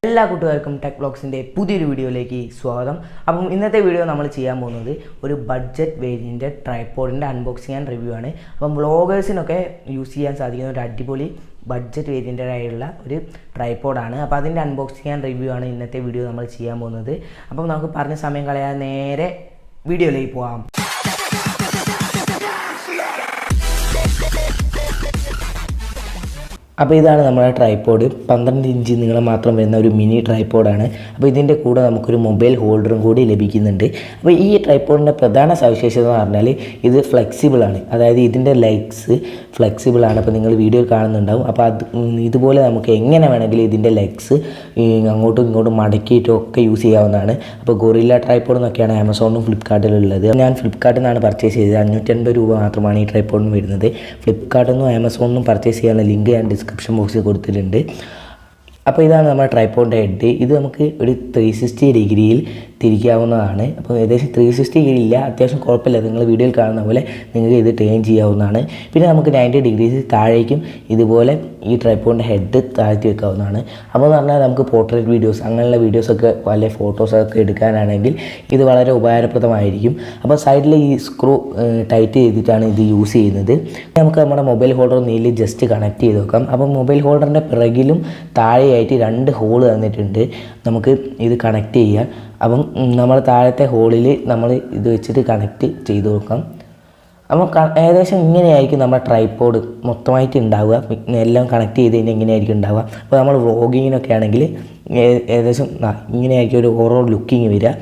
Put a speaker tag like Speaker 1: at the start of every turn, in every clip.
Speaker 1: എല്ലാ കൂട്ടുകാർക്കും ടെക് വ്ലോഗ്സിൻ്റെ പുതിയൊരു വീഡിയോയിലേക്ക് സ്വാഗതം. അപ്പം ഇന്നത്തെ വീഡിയോ നമ്മൾ ചെയ്യാൻ പോകുന്നത് ഒരു ബഡ്ജറ്റ് വേരിയൻ്റ് ട്രൈപോഡിൻ്റെ അൺബോക്സിങ് ആൻഡ് റിവ്യൂ ആണ്. അപ്പം വ്ളോഗേഴ്സിനൊക്കെ യൂസ് ചെയ്യാൻ സാധിക്കുന്ന ഒരു അടിപൊളി ബഡ്ജറ്റ് വേരിയൻ്റായുള്ള ഒരു ട്രൈപോഡാണ്. അപ്പോൾ അതിൻ്റെ അൺബോക്സിങ് ആൻഡ് റിവ്യൂ ആണ് ഇന്നത്തെ വീഡിയോ നമ്മൾ ചെയ്യാൻ പോകുന്നത്. അപ്പം നമുക്ക് പറഞ്ഞ സമയം കളയാതെ നേരെ വീഡിയോയിലേക്ക് പോകാം. അപ്പോൾ ഇതാണ് നമ്മുടെ ട്രൈപോഡ്. 12 ഇഞ്ച് നീളം മാത്രം വരുന്ന ഒരു മിനി ട്രൈപോഡാണ്. അപ്പോൾ ഇതിൻ്റെ കൂടെ നമുക്കൊരു മൊബൈൽ ഹോൾഡറും കൂടി ലഭിക്കുന്നുണ്ട്. അപ്പോൾ ഈ ട്രൈപോഡിൻ്റെ പ്രധാന സവിശേഷത എന്ന് പറഞ്ഞാൽ ഇത് ഫ്ലെക്സിബിളാണ്. അതായത് ഇതിൻ്റെ ലെഗ്സ് ഫ്ലെക്സിബിളാണ്. അപ്പോൾ നിങ്ങൾ വീഡിയോയിൽ കാണുന്നുണ്ടാവും. അപ്പോൾ ഇതുപോലെ നമുക്ക് എങ്ങനെ വേണമെങ്കിലും ഇതിൻ്റെ ലെഗ്സ് അങ്ങോട്ടും ഇങ്ങോട്ടും മടക്കിയിട്ടും ഒക്കെ യൂസ് ചെയ്യാവുന്നതാണ്. അപ്പോൾ ഗൊറില്ല ട്രൈപോഡ് എന്നൊക്കെയാണ് ആമസോണിലും ഫ്ലിപ്കാർട്ടിലും ഉള്ളത്. ഞാൻ ഫ്ലിപ്കാർട്ടിൽ നിന്നാണ് പർച്ചേസ് ചെയ്തത്. 550 രൂപ മാത്രമാണ് ഈ ട്രൈപോഡിന് വരുന്നത്. ഫ്ലിപ്കാർട്ടിൽ നിന്നും ആമസോണിലും പർച്ചേസ് ചെയ്യാനുള്ള ലിങ്ക് ഞാൻ ഡിസ്ക്രിപ്ഷൻ ബോക്സിൽ കൊടുത്തിട്ടുണ്ട്. അപ്പോൾ ഇതാണ് നമ്മുടെ ട്രൈപോഡിൻ്റെ ഹെഡ്. ഇത് നമുക്ക് ഒരു 360 ഡിഗ്രിയിൽ തിരിക്കാവുന്നതാണ്. അപ്പോൾ ഏകദേശം 360 ഡിഗ്രി ഇല്ല, അത്യാവശ്യം കുഴപ്പമില്ല. നിങ്ങൾ വീഡിയോയിൽ കാണുന്ന പോലെ നിങ്ങൾക്ക് ഇത് ടേൺ ചെയ്യാവുന്നതാണ്. പിന്നെ നമുക്ക് 90 ഡിഗ്രീസ് താഴേക്കും ഇതുപോലെ ഈ ട്രൈപോഡിൻ്റെ ഹെഡ് താഴ്ത്തി വെക്കാവുന്നതാണ്. അപ്പോൾ എന്ന് പറഞ്ഞാൽ നമുക്ക് പോർട്രേറ്റ് വീഡിയോസ് അങ്ങനെയുള്ള വീഡിയോസൊക്കെ വല്ല ഫോട്ടോസൊക്കെ എടുക്കാനാണെങ്കിൽ ഇത് വളരെ ഉപകാരപ്രദമായിരിക്കും. അപ്പോൾ സൈഡിൽ ഈ സ്ക്രൂ ടൈറ്റ് ചെയ്തിട്ടാണ് ഇത് യൂസ് ചെയ്യുന്നത്. നമുക്ക് നമ്മുടെ മൊബൈൽ ഹോൾഡർ നീല് ജസ്റ്റ് കണക്ട് ചെയ്ത് വെക്കാം. അപ്പോൾ മൊബൈൽ ഹോൾഡറിൻ്റെ പിറകിലും താഴെയായിട്ട് 2 ഹോൾ തന്നിട്ടുണ്ട്. നമുക്ക് ഇത് കണക്ട് ചെയ്യാം. അപ്പം നമ്മൾ താഴത്തെ ഹോളിൽ നമ്മൾ ഇത് വെച്ചിട്ട് കണക്ട് ചെയ്ത് കൊടുക്കാം. അപ്പോൾ ഏകദേശം ഇങ്ങനെയായിരിക്കും നമ്മുടെ ട്രൈപോഡ് മൊത്തമായിട്ട് ഉണ്ടാവുക. എല്ലാം കണക്ട് ചെയ്ത് കഴിഞ്ഞാൽ ഇങ്ങനെയായിരിക്കും ഉണ്ടാവുക. അപ്പോൾ നമ്മൾ വ്ളോഗിങ്ങിനൊക്കെ ആണെങ്കിൽ ഏകദേശം ഇങ്ങനെയായിരിക്കും ഒരു ഓവറോൾ ലുക്കിങ് വരിക.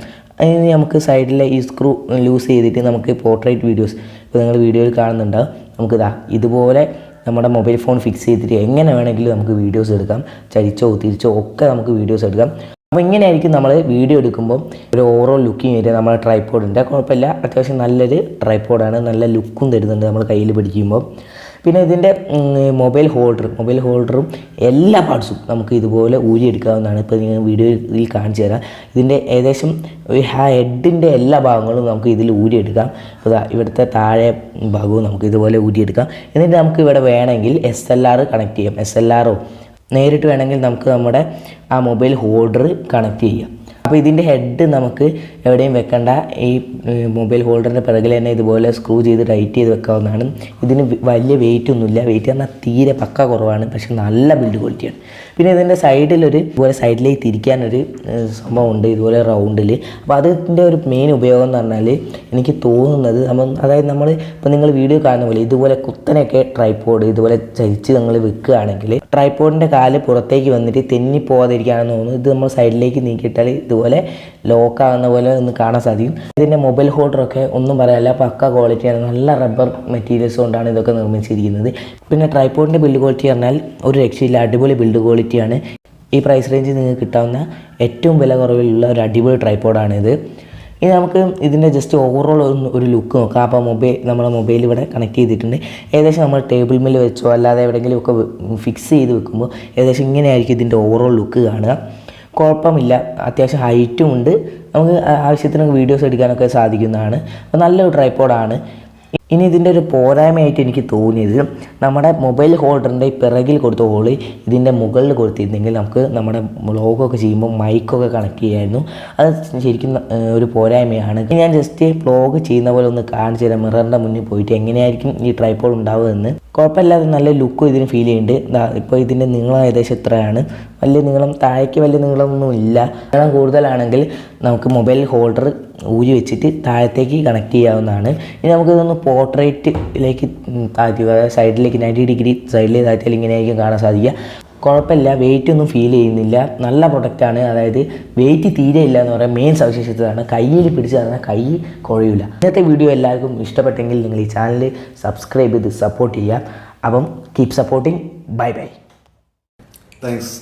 Speaker 1: അതിന് നമുക്ക് സൈഡിലെ ഈ സ്ക്രൂ ലൂസ് ചെയ്തിട്ട് നമുക്ക് പോർട്രേറ്റ് വീഡിയോസ് ഇപ്പോൾ നിങ്ങൾ വീഡിയോയിൽ കാണുന്നുണ്ടാവും. നമുക്ക് ഇതുപോലെ നമ്മുടെ മൊബൈൽ ഫോൺ ഫിക്സ് ചെയ്തിട്ട് എങ്ങനെ വേണമെങ്കിലും നമുക്ക് വീഡിയോസ് എടുക്കാം. ചരിച്ചോ തിരിച്ചോ ഒക്കെ നമുക്ക് വീഡിയോസ് എടുക്കാം. അപ്പോൾ ഇങ്ങനെയായിരിക്കും നമ്മൾ വീഡിയോ എടുക്കുമ്പോൾ ഒരു ഓവറോൾ ലുക്കിങ് വരിക. നമ്മുടെ ട്രൈപോഡിൻ്റെ കുഴപ്പമില്ല, അത്യാവശ്യം നല്ലൊരു ട്രൈപോഡാണ്. നല്ല ലുക്കും തരുന്നുണ്ട് നമ്മൾ കയ്യിൽ പിടിക്കുമ്പോൾ. പിന്നെ ഇതിൻ്റെ മൊബൈൽ ഹോൾഡറും എല്ലാ പാർട്സും നമുക്ക് ഇതുപോലെ ഊരിയെടുക്കാവുന്നതാണ്. ഇപ്പോൾ നിങ്ങൾ വീഡിയോയിൽ കാണിച്ചു തരാം. ഇതിൻ്റെ ഏകദേശം ഒരു ഹെഡിൻ്റെ എല്ലാ ഭാഗങ്ങളും നമുക്ക് ഇതിൽ ഊരിയെടുക്കാം. അപ്പോൾ ഇവിടുത്തെ താഴെ ഭാഗവും നമുക്ക് ഇതുപോലെ ഊരിയെടുക്കാം. എന്നിട്ട് നമുക്ക് ഇവിടെ വേണമെങ്കിൽ SLR കണക്ട് ചെയ്യാം. SLRോ നേരിട്ട് വേണമെങ്കിൽ നമുക്ക് നമ്മുടെ ആ മൊബൈൽ ഹോൾഡർ കണക്ട് ചെയ്യാം. അപ്പോൾ ഇതിൻ്റെ ഹെഡ് നമുക്ക് എവിടെയും വെക്കേണ്ട. ഈ മൊബൈൽ ഹോൾഡറിൻ്റെ പിറകിൽ തന്നെ ഇതുപോലെ സ്ക്രൂ ചെയ്ത് ടൈറ്റ് ചെയ്ത് വെക്കാവുന്നതാണ്. ഇതിന് വലിയ വെയിറ്റ് ഒന്നുമില്ല. വെയിറ്റ് പറഞ്ഞാൽ തീരെ പക്ക കുറവാണ്, പക്ഷെ നല്ല ബിൽഡ് ക്വാളിറ്റിയാണ്. പിന്നെ ഇതിൻ്റെ സൈഡിലൊരു ഇതുപോലെ സൈഡിലേക്ക് തിരിക്കാനൊരു സംഭവം ഉണ്ട്, ഇതുപോലെ റൗണ്ടിൽ. അപ്പോൾ അതിൻ്റെ ഒരു മെയിൻ ഉപയോഗം എന്ന് പറഞ്ഞാൽ എനിക്ക് തോന്നുന്നത് അതായത് നമ്മൾ ഇപ്പോൾ നിങ്ങൾ വീഡിയോ കാണുന്ന പോലെ ഇതുപോലെ കുത്തനെയൊക്കെ ട്രൈപോഡ് ഇതുപോലെ ചരിച്ച് നിങ്ങൾ വെക്കുകയാണെങ്കിൽ ട്രൈപോഡിൻ്റെ കാല് പുറത്തേക്ക് വന്നിട്ട് തെന്നിപ്പോകാതിരിക്കുകയാണെന്ന് തോന്നുന്നു. ഇത് നമ്മൾ സൈഡിലേക്ക് നീക്കിയിട്ടാൽ ഇതുപോലെ ലോക്കാകുന്ന പോലെ ഒന്ന് കാണാൻ സാധിക്കും. ഇതിൻ്റെ മൊബൈൽ ഹോൾഡറൊക്കെ ഒന്നും പറയാനില്ല, പക്ക ക്വാളിറ്റിയാണ്. നല്ല റബ്ബർ മെറ്റീരിയൽസ് കൊണ്ടാണ് ഇതൊക്കെ നിർമ്മിച്ചിരിക്കുന്നത്. പിന്നെ ട്രൈപോഡിൻ്റെ ബിൽഡ് ക്വാളിറ്റി പറഞ്ഞാൽ ഒരു രക്ഷയില്ല, അടിപൊളി ബിൽഡ് ക്വാളിറ്റിയാണ്. ഈ പ്രൈസ് റേഞ്ചിൽ നിങ്ങൾക്ക് കിട്ടാവുന്ന ഏറ്റവും വില കുറവിലുള്ള ഒരു അടിപൊളി ട്രൈപോഡാണിത്. ഇനി നമുക്ക് ഇതിൻ്റെ ജസ്റ്റ് ഓവറോൾ ഒരു ലുക്ക് നോക്കാം. അപ്പോൾ നമ്മളെ മൊബൈൽ ഇവിടെ കണക്ട് ചെയ്തിട്ടുണ്ട്. ഏകദേശം നമ്മൾ ടേബിൾ മേൽ വെച്ചോ അല്ലാതെ എവിടെയെങ്കിലും ഒക്കെ ഫിക്സ് ചെയ്ത് വെക്കുമ്പോൾ ഏകദേശം ഇങ്ങനെയായിരിക്കും ഇതിൻ്റെ ഓവറോൾ ലുക്ക് കാണുക. കുഴപ്പമില്ല, അത്യാവശ്യം ഹൈറ്റും ഉണ്ട്. നമുക്ക് ആവശ്യത്തിന് വീഡിയോസ് എടുക്കാനൊക്കെ സാധിക്കുന്നതാണ്. അപ്പോൾ നല്ലൊരു ട്രൈപോഡാണ്. ഇനി ഇതിൻ്റെ ഒരു പോരായ്മയായിട്ട് എനിക്ക് തോന്നിയത് നമ്മുടെ മൊബൈൽ ഹോൾഡറിൻ്റെ പിറകിൽ കൊടുത്ത ഹോള് ഇതിൻ്റെ മുകളിൽ കൊടുത്തിരുന്നെങ്കിൽ നമുക്ക് നമ്മുടെ വ്ളോഗൊക്കെ ചെയ്യുമ്പോൾ മൈക്കൊക്കെ കണക്ട് ചെയ്യായിരുന്നു. അത് ശരിക്കും ഒരു പോരായ്മയാണ്. ഞാൻ ജസ്റ്റ് വ്ളോഗ് ചെയ്യുന്ന പോലെ ഒന്ന് കാണിച്ചു തരാം. മിററിൻ്റെ മുന്നിൽ പോയിട്ട് എങ്ങനെയായിരിക്കും ഈ ട്രൈപോഡ് ഉണ്ടാവുകയെന്ന്. കുഴപ്പമില്ലാതെ നല്ല ലുക്കും ഇതിന് ഫീൽ ചെയ്യുന്നുണ്ട്. ഇപ്പോൾ ഇതിൻ്റെ നീളം ഏകദേശം ഇത്രയാണ്. വലിയ നീളം, താഴേക്ക് വലിയ നീളമൊന്നും ഇല്ല. നീളം കൂടുതലാണെങ്കിൽ നമുക്ക് മൊബൈൽ ഹോൾഡർ ഊരി വെച്ചിട്ട് താഴത്തേക്ക് കണക്ട് ചെയ്യാവുന്നതാണ്. ഇനി നമുക്കിതൊന്ന് പോർട്രേറ്റിലേക്ക് താഴ്ത്തുക, അതായത് സൈഡിലേക്ക് 90 ഡിഗ്രി സൈഡിലേക്ക് താഴ്ത്തിയാൽ ഇങ്ങനെയായിരിക്കും കാണാൻ സാധിക്കുക. കുഴപ്പമില്ല, വെയിറ്റ് ഒന്നും ഫീൽ ചെയ്യുന്നില്ല. നല്ല പ്രൊഡക്റ്റാണ്. അതായത് വെയിറ്റ് തീരെ ഇല്ല എന്ന് പറയാൻ മെയിൻ സവിശേഷതയാണ്. കയ്യിൽ പിടിച്ച് തന്നാൽ കൈ കുഴയില്ല. ഇന്നത്തെ വീഡിയോ എല്ലാവർക്കും ഇഷ്ടപ്പെട്ടെങ്കിൽ നിങ്ങൾ ഈ ചാനൽ സബ്സ്ക്രൈബ് ചെയ്ത് സപ്പോർട്ട് ചെയ്യുക. അപ്പം keep supporting. Bye bye.
Speaker 2: Thanks.